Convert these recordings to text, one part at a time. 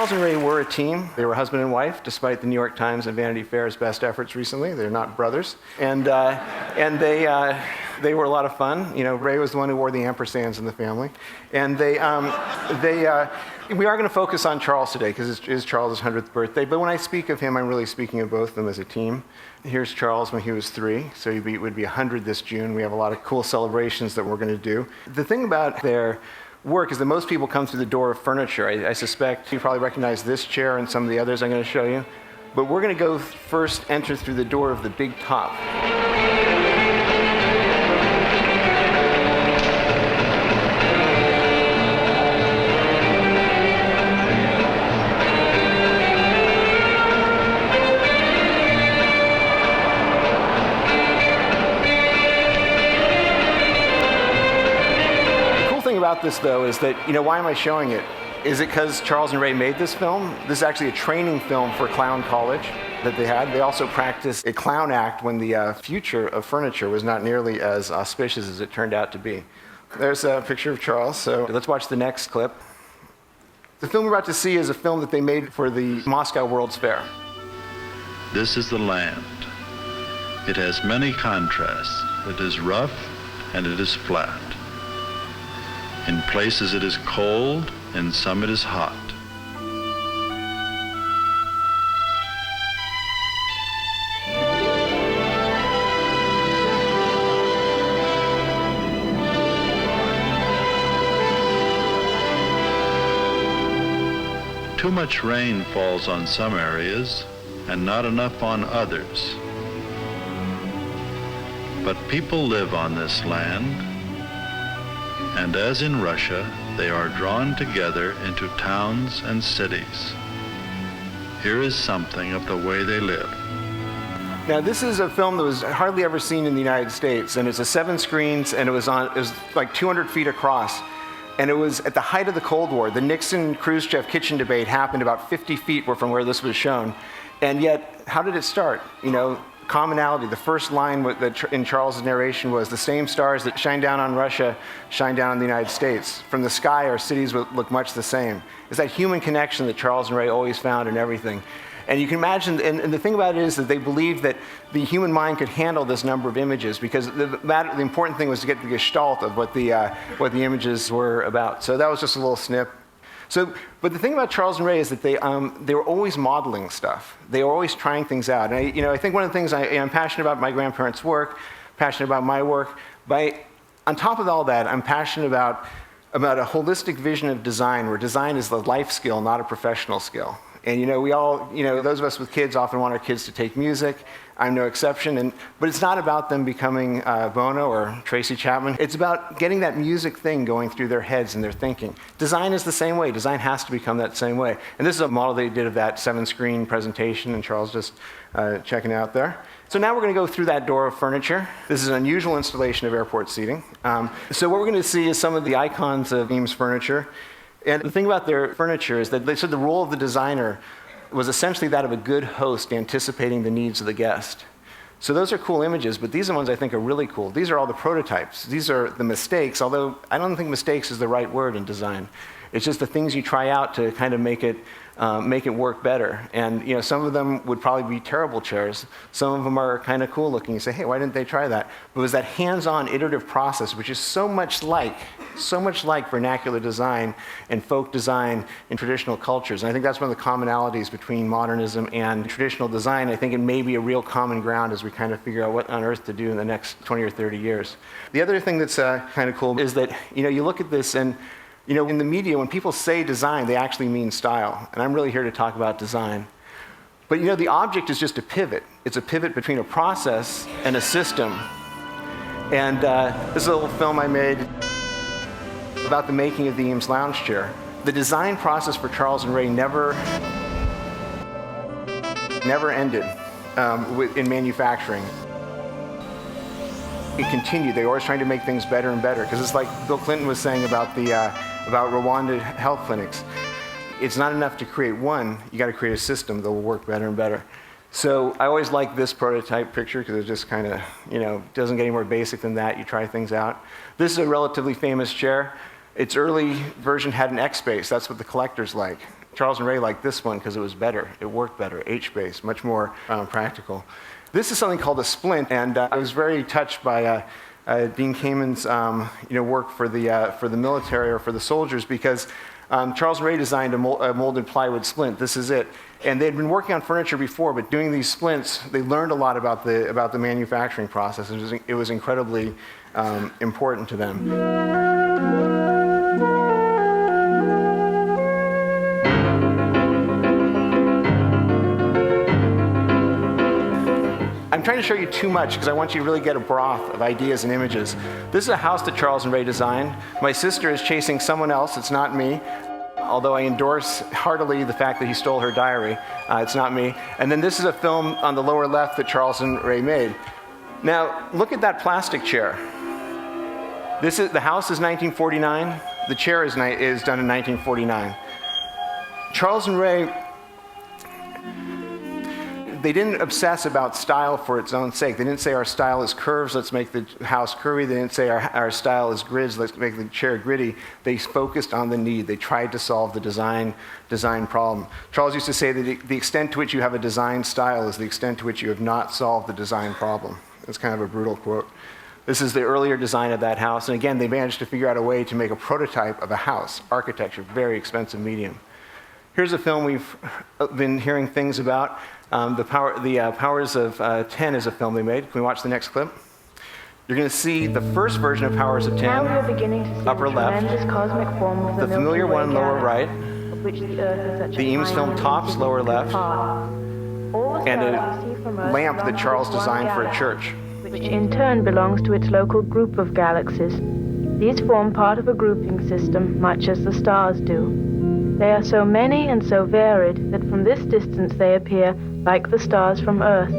Charles and Ray were a team. They were husband and wife, despite the New York Times and Vanity Fair's best efforts recently. They're not brothers. And they were a lot of fun. You know, Ray was the one who wore the ampersands in the family. And we are going to focus on Charles today, because it is Charles' 100th birthday. But when I speak of him, I'm really speaking of both of them as a team. Here's Charles when he was 3, so he would be 100 this June. We have a lot of cool celebrations that we're going to do. The thing about their work is that most people come through the door of furniture. I suspect you probably recognize this chair and some of the others I'm going to show you. But we're going to go first enter through the door of the big top. About this, though, is that, you know, why am I showing it? Is it because Charles and Ray made this film? This is actually a training film for clown college that they had. They also practiced a clown act when the future of furniture was not nearly as auspicious as it turned out to be. There's a picture of Charles, so let's watch the next clip. The film we're about to see is a film that they made for the Moscow World's Fair. This is the land. It has many contrasts. It is rough and it is flat. In places it is cold, in some it is hot. Too much rain falls on some areas and not enough on others. But people live on this land. And as in Russia, they are drawn together into towns and cities. Here is something of the way they live. Now, this is a film that was hardly ever seen in the United States, and it's a 7 screens, and it was like 200 feet across. And it was at the height of the Cold War. The Nixon-Khrushchev kitchen debate happened about 50 feet from where this was shown. And yet, how did it start? You know, commonality. The first line in Charles' narration was, "The same stars that shine down on Russia shine down on the United States. From the sky, our cities would look much the same." It's that human connection that Charles and Ray always found in everything. And you can imagine, and the thing about it is that they believed that the human mind could handle this number of images, because the important thing was to get the gestalt of what the images were about. So that was just a little snip. But the thing about Charles and Ray is that they were always modeling stuff. They were always trying things out. And I think one of the things I'm passionate about my grandparents' work, passionate about my work. On top of all that, I'm passionate about a holistic vision of design, where design is a life skill, not a professional skill. And we all, those of us with kids often want our kids to take music. I'm no exception. But it's not about them becoming Bono or Tracy Chapman. It's about getting that music thing going through their heads and their thinking. Design is the same way. Design has to become that same way. And this is a model they did of that 7-screen presentation, and Charles just checking it out there. So now we're going to go through that door of furniture. This is an unusual installation of airport seating. So what we're going to see is some of the icons of Eames furniture. And the thing about their furniture is that they said the role of the designer was essentially that of a good host anticipating the needs of the guest. So those are cool images, but these are ones I think are really cool. These are all the prototypes. These are the mistakes, although I don't think mistakes is the right word in design. It's just the things you try out to kind of make it work better. And some of them would probably be terrible chairs. Some of them are kind of cool looking. You say, hey, why didn't they try that? But it was that hands-on iterative process, which is so much like vernacular design and folk design in traditional cultures. And I think that's one of the commonalities between modernism and traditional design. I think it may be a real common ground as we kind of figure out what on earth to do in the next 20 or 30 years. The other thing that's kind of cool is that you look at this, and in the media, when people say design, they actually mean style. And I'm really here to talk about design. But the object is just a pivot. It's a pivot between a process and a system. And this is a little film I made about the making of the Eames lounge chair. The design process for Charles and Ray never ended in manufacturing. It continued. They were always trying to make things better and better, because it's like Bill Clinton was saying about Rwanda health clinics. It's not enough to create one. You got to create a system that will work better and better. So I always like this prototype picture, because it just kind of, doesn't get any more basic than that. You try things out. This is a relatively famous chair. Its early version had an X base. That's what the collectors like. Charles and Ray liked this one because it was better. It worked better, H-based, much more practical. This is something called a splint, and I was very touched by Dean Kamen's work for the military or for the soldiers, because Charles and Ray designed a molded plywood splint. This is it. And they'd been working on furniture before, but doing these splints, they learned a lot about the manufacturing process. It was incredibly important to them. I'm trying to show you too much because I want you to really get a broth of ideas and images. This is a house that Charles and Ray designed. My sister is chasing someone else. It's not me, although I endorse heartily the fact that he stole her diary. It's not me. And then this is a film on the lower left that Charles and Ray made. Now, look at that plastic chair. The house is 1949. The chair is done in 1949. Charles and Ray, they didn't obsess about style for its own sake. They didn't say our style is curves, let's make the house curvy. They didn't say our style is grids, let's make the chair gritty. They focused on the need. They tried to solve the design problem. Charles used to say that the extent to which you have a design style is the extent to which you have not solved the design problem. That's kind of a brutal quote. This is the earlier design of that house. And again, they managed to figure out a way to make a prototype of a house. Architecture, very expensive medium. Here's a film we've been hearing things about. The Powers of 10 is a film they made. Can we watch the next clip? You're going to see the first version of Powers of 10, now we are beginning to see upper the left, tremendous cosmic form of the familiar Milky Way one lower right, galaxy, of which the Earth is such the a Eames tiny film tops and lower left, all the and stars we see from a Earth lamp belong that to Charles this one designed for a galaxy, church. which in turn belongs to its local group of galaxies. These form part of a grouping system, much as the stars do. They are so many and so varied that from this distance they appear like the stars from Earth.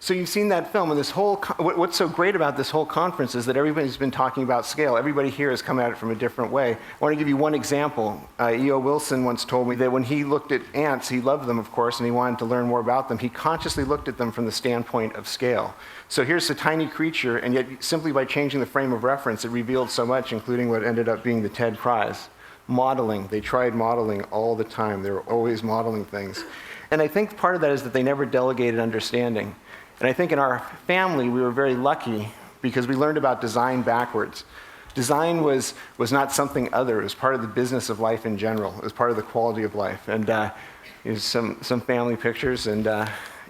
So you've seen that film, and what's so great about this whole conference is that everybody's been talking about scale. Everybody here has come at it from a different way. I want to give you one example. E.O. Wilson once told me that when he looked at ants, he loved them, of course, and he wanted to learn more about them. He consciously looked at them from the standpoint of scale. So here's a tiny creature, and yet simply by changing the frame of reference, it revealed so much, including what ended up being the TED Prize. Modeling. They tried modeling all the time. They were always modeling things. And I think part of that is that they never delegated understanding. And I think in our family, we were very lucky because we learned about design backwards. Design was not something other. It was part of the business of life in general. It was part of the quality of life. And here's some family pictures, and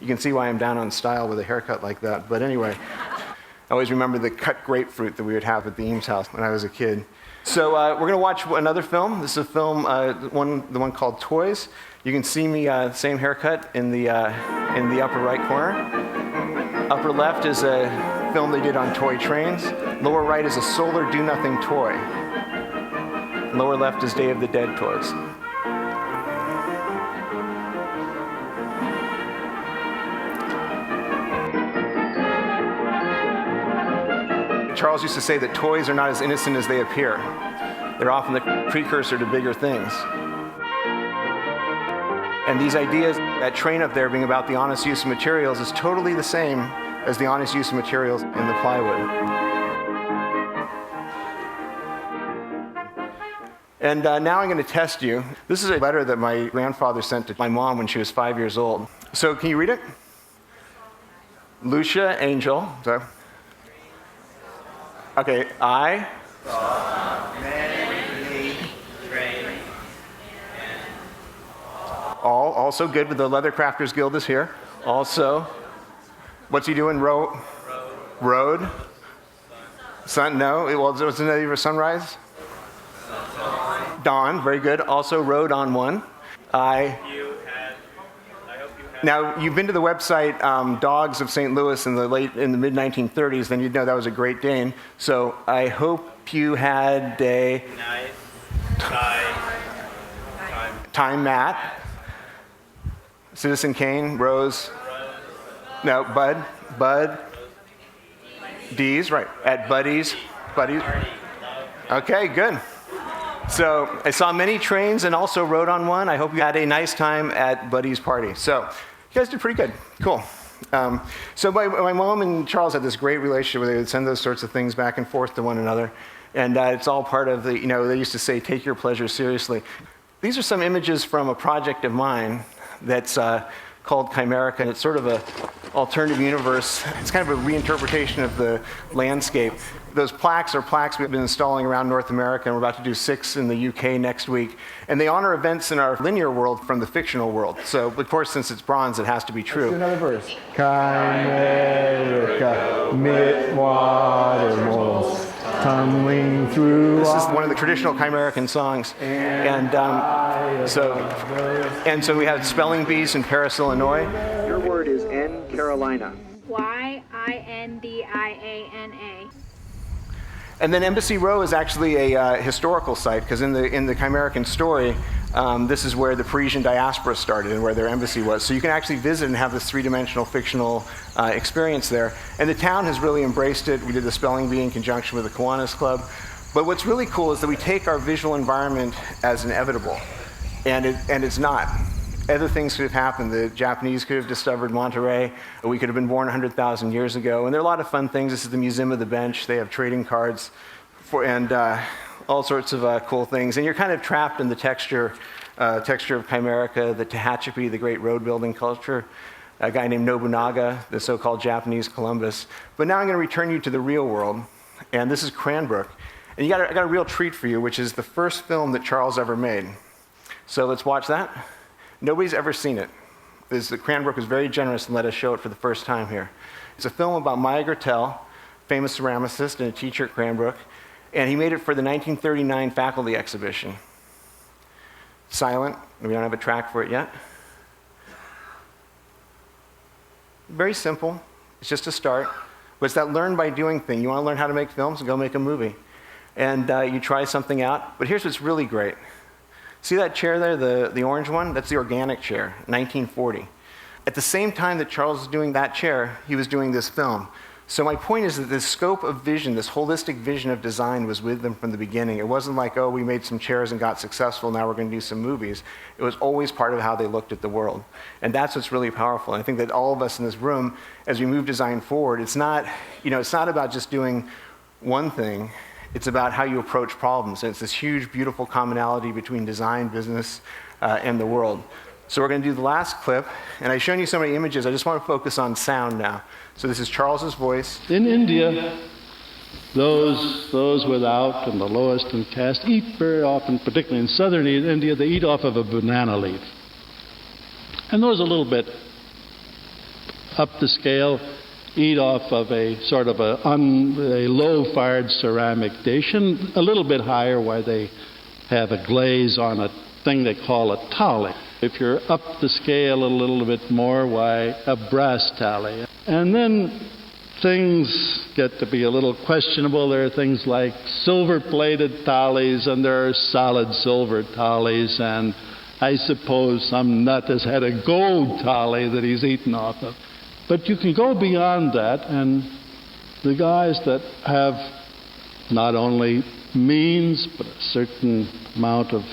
you can see why I'm down on style with a haircut like that. But anyway, I always remember the cut grapefruit that we would have at the Eames house when I was a kid. So we're going to watch another film. This is a film, the one called Toys. You can see me, same haircut in the upper right corner. Upper left is a film they did on toy trains. Lower right is a solar do-nothing toy. Lower left is Day of the Dead toys. Charles used to say that toys are not as innocent as they appear. They're often the precursor to bigger things. And these ideas, that train up there being about the honest use of materials, is totally the same as the honest use of materials in the plywood. And now I'm going to test you. This is a letter that my grandfather sent to my mom when she was 5 years old. So can you read it? Lucia Angel. So. Okay, I saw many trains. Also good, with the Leather Crafters Guild is here. Also, what's he doing? Road. Sun? No. Well, what's the name of sunrise? Dawn. Very good. Also, rode on one. Now, you've been to the website Dogs of St. Louis in the mid-1930s, then you'd know that was a Great Dane. So I hope you had a nice time, Matt. Citizen Kane, Rose. No, Bud. D's, right, at Buddy's. Okay, good. So I saw many trains and also rode on one. I hope you had a nice time at Buddy's party. So you guys did pretty good. Cool. So my mom and Charles had this great relationship where they would send those sorts of things back and forth to one another. And it's all part of the, they used to say, take your pleasure seriously. These are some images from a project of mine that's called Chimerica, and it's sort of an alternative universe. It's kind of a reinterpretation of the landscape. Those plaques are plaques we've been installing around North America, and we're about to do 6 in the UK next week. And they honor events in our linear world from the fictional world. So, of course, since it's bronze, it has to be true. Let's do another verse. Chimerica, mid-watermost, tumbling through. This is one of the traditional Chimerican songs. And so we have spelling bees in Paris, Illinois. Your word is N, Carolina. Yindiana. And then Embassy Row is actually a historical site, because in the Chimerican story, this is where the Parisian diaspora started and where their embassy was. So you can actually visit and have this three-dimensional fictional experience there. And the town has really embraced it. We did the spelling bee in conjunction with the Kiwanis Club. But what's really cool is that we take our visual environment as inevitable, and it's not. Other things could have happened. The Japanese could have discovered Monterey. We could have been born 100,000 years ago. And there are a lot of fun things. This is the Museum of the Bench. They have trading cards and all sorts of cool things. And you're kind of trapped in the texture of Chimerica, the Tehachapi, the great road-building culture, a guy named Nobunaga, the so-called Japanese Columbus. But now I'm going to return you to the real world. And this is Cranbrook. And I got a real treat for you, which is the first film that Charles ever made. So let's watch that. Nobody's ever seen it. Cranbrook was very generous and let us show it for the first time here. It's a film about Maya Gertel, famous ceramicist and a teacher at Cranbrook, and he made it for the 1939 faculty exhibition. Silent, we don't have a track for it yet. Very simple, it's just a start, but it's that learn by doing thing. You want to learn how to make films? Go make a movie. And you try something out, but here's what's really great. See that chair there, the orange one? That's the organic chair, 1940. At the same time that Charles was doing that chair, he was doing this film. So my point is that this scope of vision, this holistic vision of design was with them from the beginning. It wasn't like, oh, we made some chairs and got successful, now we're going to do some movies. It was always part of how they looked at the world. And that's what's really powerful. And I think that all of us in this room, as we move design forward, it's not about just doing one thing. It's about how you approach problems. And it's this huge, beautiful commonality between design, business, and the world. So we're going to do the last clip. And I've shown you so many images. I just want to focus on sound now. So this is Charles's voice. In India, those without and the lowest in caste eat very often, particularly in southern India, they eat off of a banana leaf. And those a little bit up the scale eat off of a sort of a low-fired ceramic dish, and a little bit higher why they have a glaze on a thing they call a tali. If you're up the scale a little bit more, why a brass tali. And then things get to be a little questionable. There are things like silver-plated talis, and there are solid silver talis, and I suppose some nut has had a gold tali that he's eaten off of. But you can go beyond that, and the guys that have not only means, but a certain amount of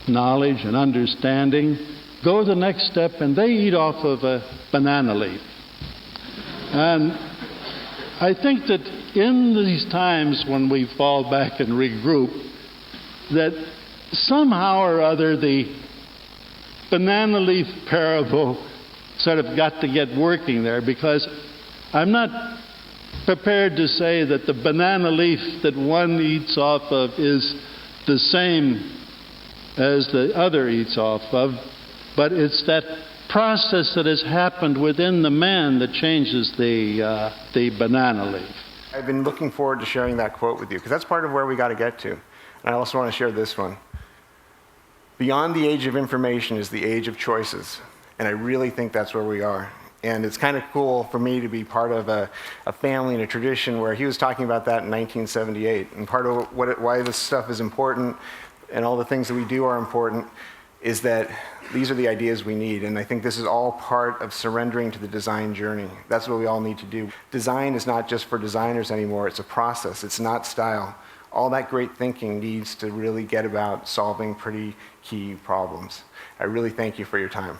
knowledge and understanding, go the next step, and they eat off of a banana leaf. And I think that in these times when we fall back and regroup, that somehow or other the banana leaf parable sort of got to get working there, because I'm not prepared to say that the banana leaf that one eats off of is the same as the other eats off of, but it's that process that has happened within the man that changes the banana leaf. I've been looking forward to sharing that quote with you, because that's part of where we got to get to. And I also want to share this one. Beyond the age of information is the age of choices. And I really think that's where we are. And it's kind of cool for me to be part of a family and a tradition where he was talking about that in 1978. And part of why this stuff is important and all the things that we do are important is that these are the ideas we need. And I think this is all part of surrendering to the design journey. That's what we all need to do. Design is not just for designers anymore. It's a process. It's not style. All that great thinking needs to really get about solving pretty key problems. I really thank you for your time.